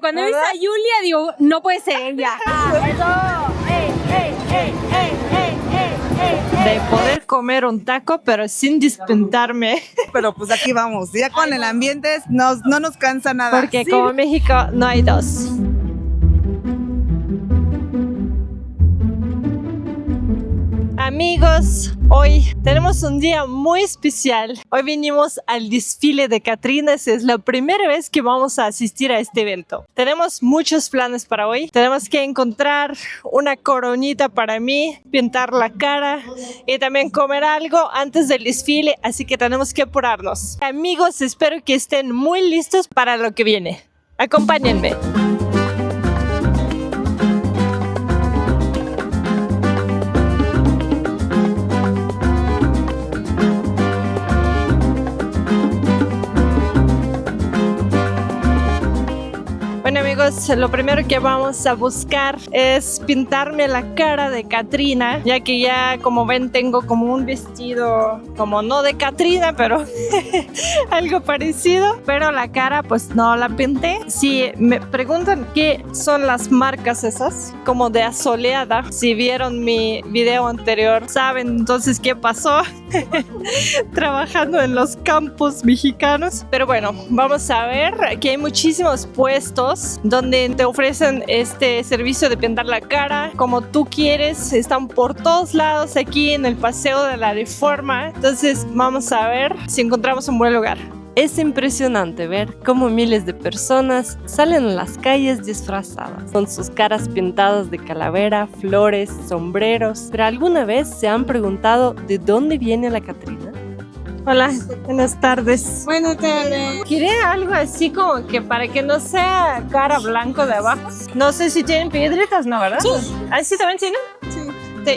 cuando he visto a Julia digo, no puede ser ella. De poder comer un taco, pero sin despintarme. Pero pues aquí vamos, ya con el ambiente no nos cansa nada. Porque como México no hay dos. Amigos, hoy tenemos un día muy especial. Hoy vinimos al desfile de Catrinas. Es la primera vez que vamos a asistir a este evento. Tenemos muchos planes para hoy. Tenemos que encontrar una coronita para mí, pintar la cara y también comer algo antes del desfile. Así que tenemos que apurarnos. Amigos, espero que estén muy listos para lo que viene. Acompáñenme. Bueno amigos, lo primero que vamos a buscar es pintarme la cara de Catrina, ya que ya como ven tengo como un vestido como no de Catrina, pero algo parecido, pero la cara pues no la pinté. Si me preguntan qué son las marcas esas, como de asoleada, si vieron mi video anterior saben entonces qué pasó trabajando en los campus mexicanos. Pero bueno, vamos a ver, aquí hay muchísimos puestos donde te ofrecen este servicio de pintar la cara como tú quieres. Están por todos lados aquí en el Paseo de la Reforma. Entonces vamos a ver si encontramos un buen lugar. Es impresionante ver cómo miles de personas salen a las calles disfrazadas, con sus caras pintadas de calavera, flores, sombreros. ¿Pero alguna vez se han preguntado de dónde viene la Catrina? Hola, buenas tardes. Buenas tardes. ¿Quiere algo así como que para que no sea cara blanco de abajo? No sé si tienen piedritas, ¿no, verdad? Sí. ¿Ah, sí también tienen? Sí.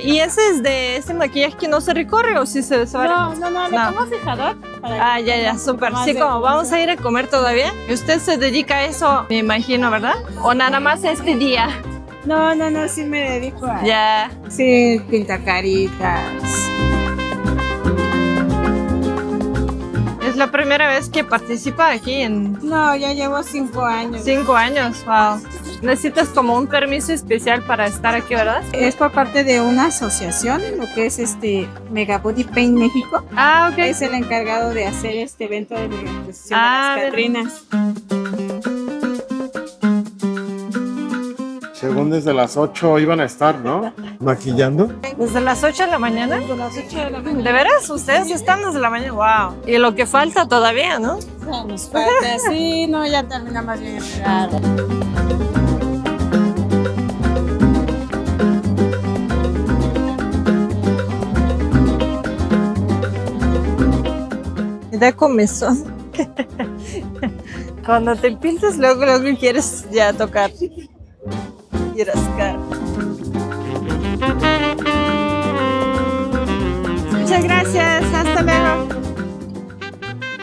¿Y ese es de ese maquillaje que no se recorre o si se va? No, le pongo fijador. Ah, ya, súper. Sí, como vamos a ir a comer todavía. ¿Y usted se dedica a eso, me imagino, verdad? ¿O nada más este día? No, sí me dedico a... Ya. Sí, pintacaritas. Es la primera vez que participa aquí en No, ya llevo 5 años. 5 años. Wow. Necesitas como un permiso especial para estar aquí, ¿verdad? Es por parte de una asociación, lo que es Mega Body Paint México. Ah, ok. Es el encargado de hacer este evento de la exposición de las Catrinas. Según desde las 8 iban a estar, ¿no? Maquillando. ¿Desde las 8 de la mañana? Desde las 8 de la mañana. ¿De veras? ¿Ustedes están desde la mañana? ¡Wow! Y lo que falta todavía, ¿no? Nos falta, sí, no, ya termina más bien. Me da comezón. Cuando te pintas, luego quieres ya tocar. Y rascar. Muchas gracias, hasta luego.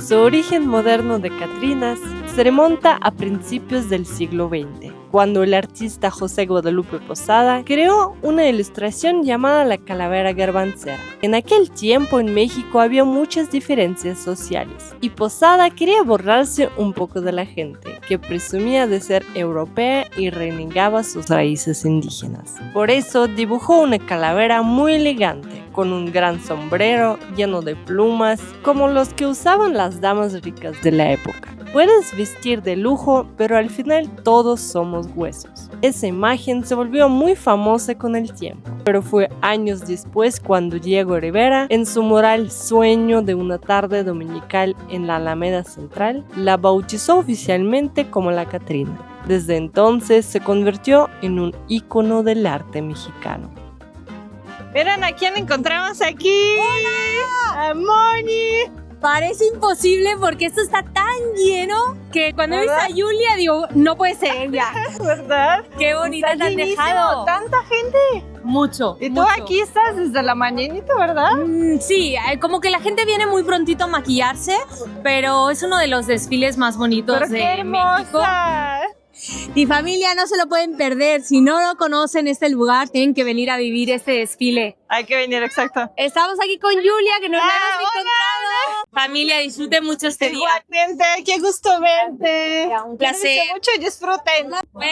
Su origen moderno de Catrinas se remonta a principios del siglo XX, cuando el artista José Guadalupe Posada creó una ilustración llamada la calavera garbancera. En aquel tiempo en México había muchas diferencias sociales y Posada quería borrarse un poco de la gente, que presumía de ser europea y renegaba sus raíces indígenas. Por eso dibujó una calavera muy elegante, con un gran sombrero lleno de plumas, como los que usaban las damas ricas de la época. Puedes vestir de lujo, pero al final todos somos huesos. Esa imagen se volvió muy famosa con el tiempo, pero fue años después cuando Diego Rivera, en su mural Sueño de una tarde dominical en la Alameda Central, la bautizó oficialmente como la Catrina. Desde entonces se convirtió en un ícono del arte mexicano. Miren a quién encontramos aquí. ¡Hola! ¡A Moni! Parece imposible porque esto está tan lleno que cuando he visto a Julia digo, no puede ser ella. ¿Verdad? Qué bonita te han llenísimo, dejado. Tanta gente. Mucho. Y tú aquí estás desde la mañanita, ¿verdad? Sí, como que la gente viene muy prontito a maquillarse, pero es uno de los desfiles más bonitos Pero de qué hermosa. México. Mi familia no se lo pueden perder. Si no lo conocen este lugar, tienen que venir a vivir este desfile. Hay que venir, exacto. Estamos aquí con Julia, que nos la hemos encontrado. Familia, disfruten mucho este día. Igualmente, qué gusto verte. Un placer. Cuídense mucho y disfruten. Bye.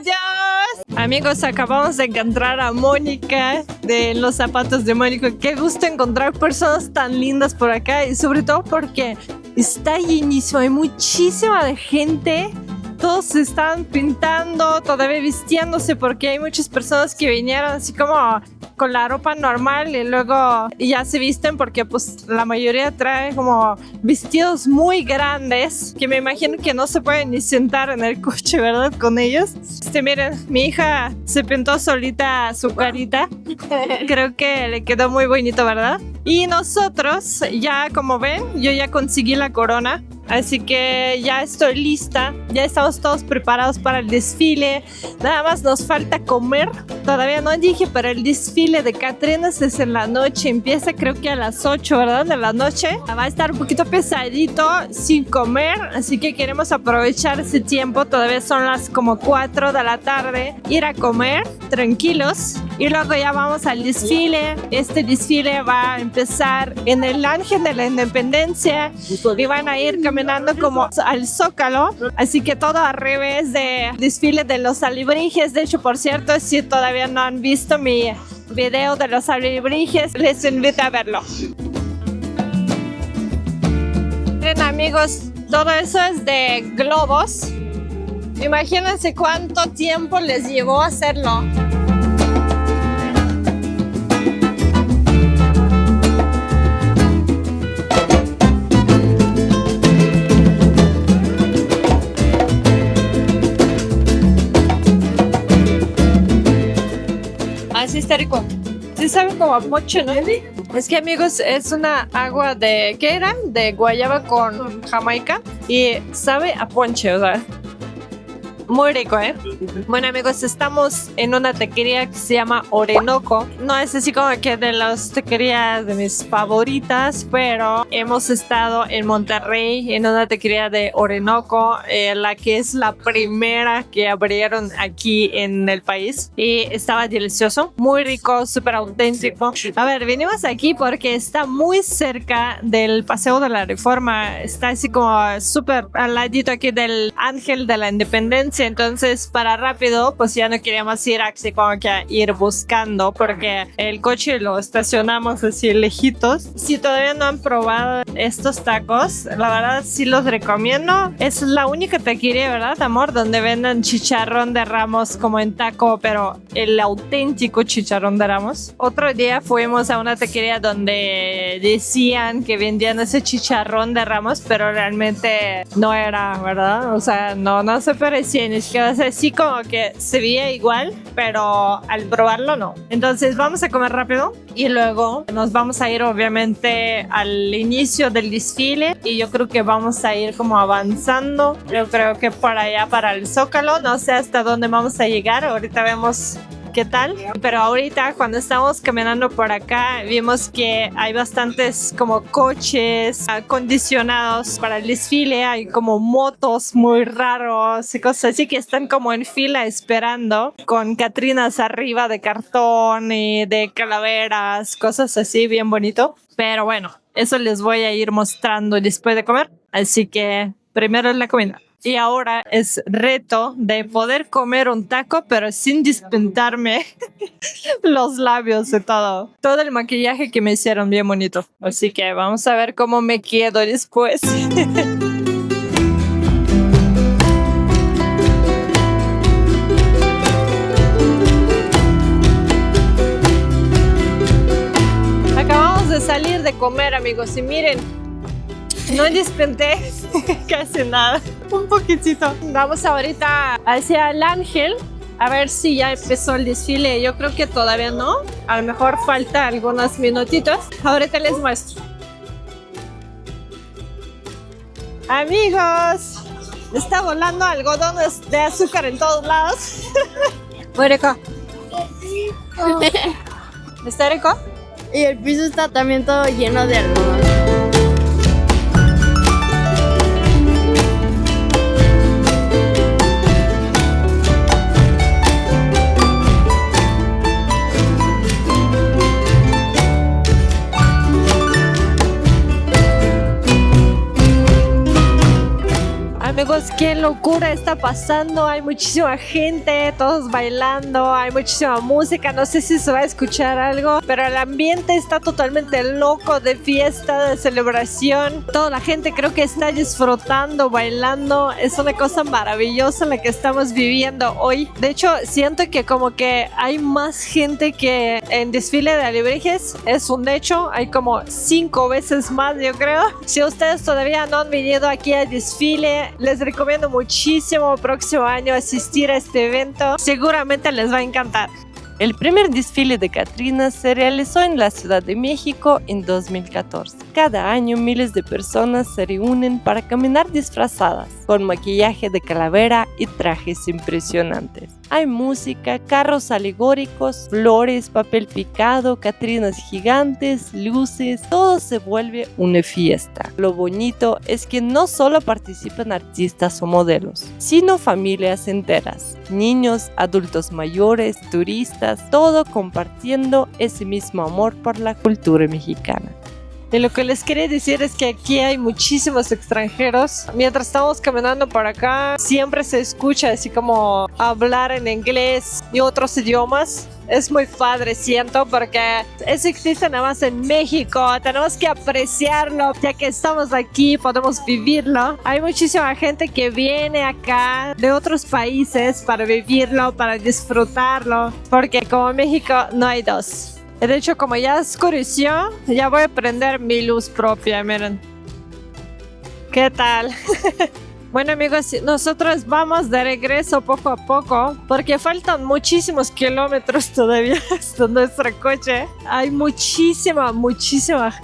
Adiós. Amigos, acabamos de encontrar a Mónica de Los Zapatos de Mónica. Qué gusto encontrar personas tan lindas por acá y sobre todo porque está llenísimo. Hay muchísima de gente. Todos se están pintando, todavía vistiéndose porque hay muchas personas que vinieron así como con la ropa normal y luego ya se visten porque pues la mayoría trae como vestidos muy grandes que me imagino que no se pueden ni sentar en el coche, ¿verdad? Con ellos. Miren, mi hija se pintó solita su carita. Creo que le quedó muy bonito, ¿verdad? Y nosotros ya, como ven, yo ya conseguí la corona. Así que ya estoy lista, ya estamos todos preparados para el desfile. Nada más nos falta comer. Todavía no dije, pero el desfile de Catrinas es en la noche. Empieza creo que a las 8, ¿verdad? De la noche. Va a estar un poquito pesadito sin comer. Así que queremos aprovechar ese tiempo. Todavía son las como 4 de la tarde. Ir a comer tranquilos. Y luego ya vamos al desfile. Este desfile va a empezar en el Ángel de la Independencia. Y van a ir caminando como al Zócalo, así que todo al revés de desfile de los alebrijes. De hecho, por cierto, si todavía no han visto mi video de los alebrijes, les invito a verlo. Miren, amigos, todo eso es de globos. Imagínense cuánto tiempo les llevó hacerlo. Así está rico. Sí sabe como a ponche, ¿no? Es que, amigos, es una agua de... ¿Qué era? De guayaba con jamaica. Y sabe a ponche, o sea... Muy rico, ¿eh? Bueno, amigos, estamos en una taquería que se llama Orinoco. No es así como que de las taquerías de mis favoritas, pero hemos estado en Monterrey en una taquería de Orinoco, la que es la primera que abrieron aquí en el país. Y estaba delicioso, muy rico, súper auténtico. A ver, venimos aquí porque está muy cerca del Paseo de la Reforma. Está así como súper al ladito aquí del Ángel de la Independencia. Entonces, para rápido, pues ya no queríamos ir así como que a ir buscando porque el coche lo estacionamos así lejitos. Si todavía no han probado estos tacos, la verdad sí los recomiendo. Es la única taquería, ¿verdad, amor? Donde venden chicharrón de Ramos como en taco, pero el auténtico chicharrón de Ramos. Otro día fuimos a una taquería donde decían que vendían ese chicharrón de Ramos, pero realmente no era, ¿verdad? O sea, no se parecía. Ni siquiera, o sea, sí como que se veía igual, pero al probarlo no. Entonces vamos a comer rápido y luego nos vamos a ir obviamente al inicio del desfile y yo creo que vamos a ir como avanzando. Yo creo que por allá para el Zócalo, no sé hasta dónde vamos a llegar, ahorita vemos qué tal, pero ahorita cuando estamos caminando por acá vimos que hay bastantes como coches acondicionados para el desfile, hay como motos muy raros y cosas así que están como en fila esperando con catrinas arriba de cartón y de calaveras, cosas así bien bonito, pero bueno, eso les voy a ir mostrando después de comer, así que primero es la comida. Y ahora es reto de poder comer un taco, pero sin despintarme los labios y todo. Todo el maquillaje que me hicieron bien bonito. Así que vamos a ver cómo me quedo después. Acabamos de salir de comer, amigos, y miren, no despinté casi nada, un poquitito. Vamos ahorita hacia el Ángel a ver si ya empezó el desfile. Yo creo que todavía no, a lo mejor falta algunos minutitos. Ahorita les muestro. Amigos, está volando algodones de azúcar en todos lados. Muy rico. ¿Está rico? Y el piso está también todo lleno de algodón. qué locura está pasando, hay muchísima gente, todos bailando, hay muchísima música, no sé si se va a escuchar algo, pero el ambiente está totalmente loco de fiesta, de celebración, toda la gente creo que está disfrutando, bailando, es una cosa maravillosa la que estamos viviendo hoy. De hecho, siento que como que hay más gente que en desfile de alebrijes, es un hecho, hay como 5 veces más yo creo. Si ustedes todavía no han venido aquí al desfile, les recomiendo muchísimo el próximo año asistir a este evento, seguramente les va a encantar. El primer desfile de Catrinas se realizó en la Ciudad de México en 2014. Cada año miles de personas se reúnen para caminar disfrazadas, con maquillaje de calavera y trajes impresionantes. Hay música, carros alegóricos, flores, papel picado, catrinas gigantes, luces, todo se vuelve una fiesta. Lo bonito es que no solo participan artistas o modelos, sino familias enteras, niños, adultos mayores, turistas, todo compartiendo ese mismo amor por la cultura mexicana. Y lo que les quería decir es que aquí hay muchísimos extranjeros. Mientras estamos caminando por acá, siempre se escucha así como hablar en inglés y otros idiomas. Es muy padre, siento, porque eso existe nada más en México. Tenemos que apreciarlo, ya que estamos aquí, podemos vivirlo. Hay muchísima gente que viene acá de otros países para vivirlo, para disfrutarlo, porque como en México no hay dos. De hecho, como ya oscureció, ya voy a prender mi luz propia, miren. ¿Qué tal? Bueno amigos, nosotros vamos de regreso poco a poco porque faltan muchísimos kilómetros todavía hasta nuestro coche. Hay muchísima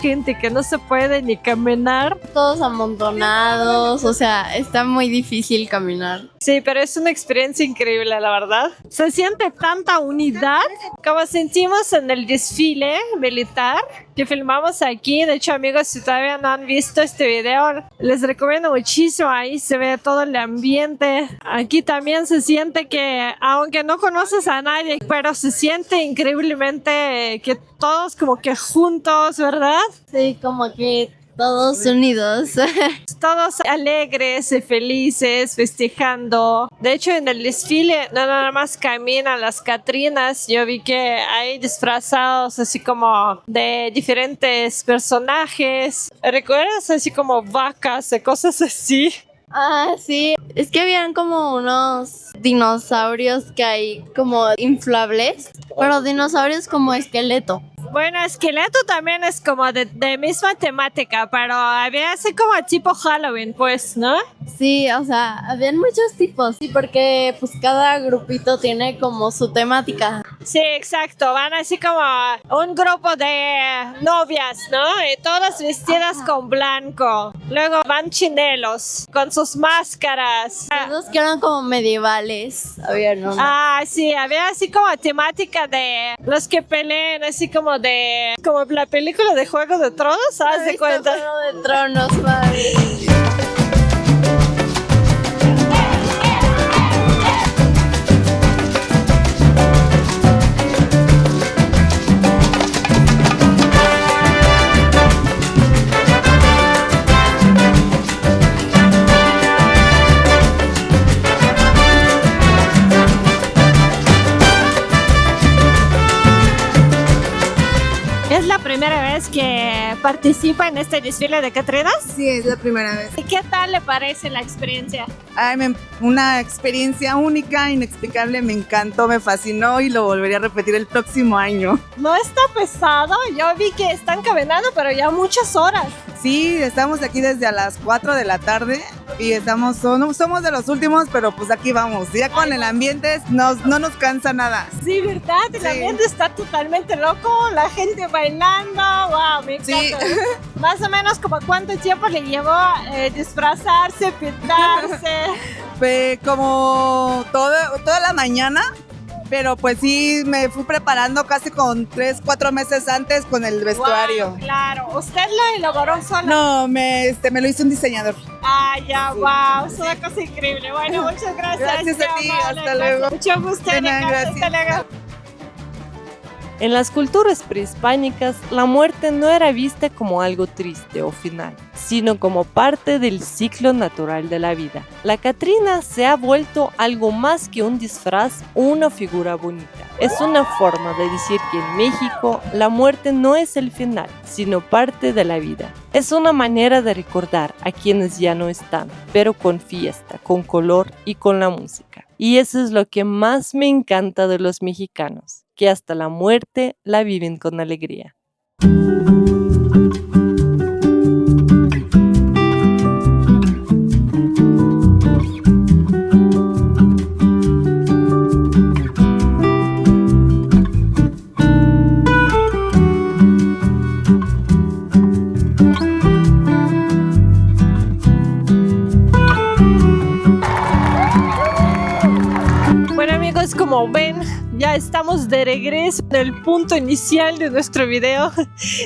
gente que no se puede ni caminar. Todos amontonados, o sea, está muy difícil caminar. Sí, pero es una experiencia increíble, la verdad. Se siente tanta unidad como sentimos en el desfile militar que filmamos aquí. De hecho, amigos, si todavía no han visto este video, les recomiendo muchísimo. Ahí se ve todo el ambiente. Aquí también se siente que, aunque no conoces a nadie, pero se siente increíblemente que todos como que juntos, ¿verdad? Sí, como que todos unidos. Todos alegres y felices, festejando. De hecho, en el desfile no nada más caminan las Catrinas. Yo vi que hay disfrazados así como de diferentes personajes. ¿Recuerdas? Así como vacas y cosas así. Ah, sí. Es que habían como unos dinosaurios que hay como inflables, pero dinosaurios como esqueleto. Bueno, esqueleto también es como de misma temática, pero había así como tipo Halloween, pues, ¿no? Sí, o sea, habían muchos tipos. Sí, porque pues cada grupito tiene como su temática. Sí, exacto. Van así como un grupo de novias, ¿no? Y todas vestidas con blanco. Luego van chinelos con sus máscaras. Los que eran como medievales. Había uno. Ah, sí, había así como temática de los que pelean, así como la película de Juego de Tronos, ¿haz de cuenta? Juego de Tronos, madre. ¿Es la primera vez que participa en este desfile de Catrinas? Sí, es la primera vez. ¿Y qué tal le parece la experiencia? Ay, una experiencia única, inexplicable, me encantó, me fascinó y lo volvería a repetir el próximo año. No está pesado, yo vi que están caminando, pero ya muchas horas. Sí, estamos aquí desde a las 4 de la tarde y somos de los últimos, pero pues aquí vamos. Ya con el ambiente no nos cansa nada. Sí, ¿verdad? El ambiente está totalmente loco, la gente bailando, wow, me encanta. Sí. Más o menos como cuánto tiempo le llevó disfrazarse, pintarse. Como toda la mañana. Pero pues sí, me fui preparando casi con 3-4 meses antes con el vestuario. Wow, claro. ¿Usted lo elaboró solo? No, me lo hizo un diseñador. Ah, ya, wow. Es una cosa increíble. Bueno, muchas gracias. Gracias a ti, hasta luego. Mucho gusto. Gracias. Hasta luego. En las culturas prehispánicas, la muerte no era vista como algo triste o final, sino como parte del ciclo natural de la vida. La Catrina se ha vuelto algo más que un disfraz o una figura bonita. Es una forma de decir que en México la muerte no es el final, sino parte de la vida. Es una manera de recordar a quienes ya no están, pero con fiesta, con color y con la música. Y eso es lo que más me encanta de los mexicanos, que hasta la muerte la viven con alegría. Bueno amigos, como ven, ya estamos de regreso en el punto inicial de nuestro video.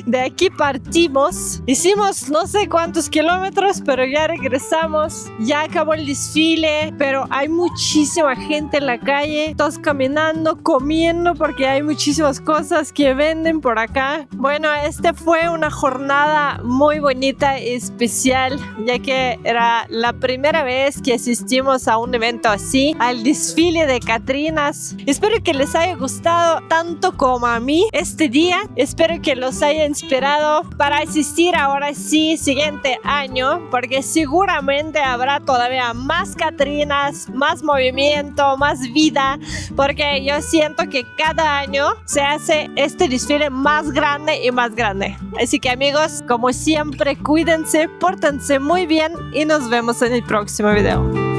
De aquí partimos. Hicimos no sé cuántos kilómetros, pero ya regresamos. Ya acabó el desfile, pero hay muchísima gente en la calle. Todos caminando, comiendo, porque hay muchísimas cosas que venden por acá. Bueno, fue una jornada muy bonita y especial, ya que era la primera vez que asistimos a un evento así, al desfile de Catrinas. Espero que les haya gustado tanto como a mí este día. Espero que los haya inspirado para asistir ahora sí siguiente año, porque seguramente habrá todavía más Catrinas, más movimiento, más vida, porque yo siento que cada año se hace este desfile más grande y más grande. Así que amigos, como siempre, cuídense, pórtense muy bien y nos vemos en el próximo video.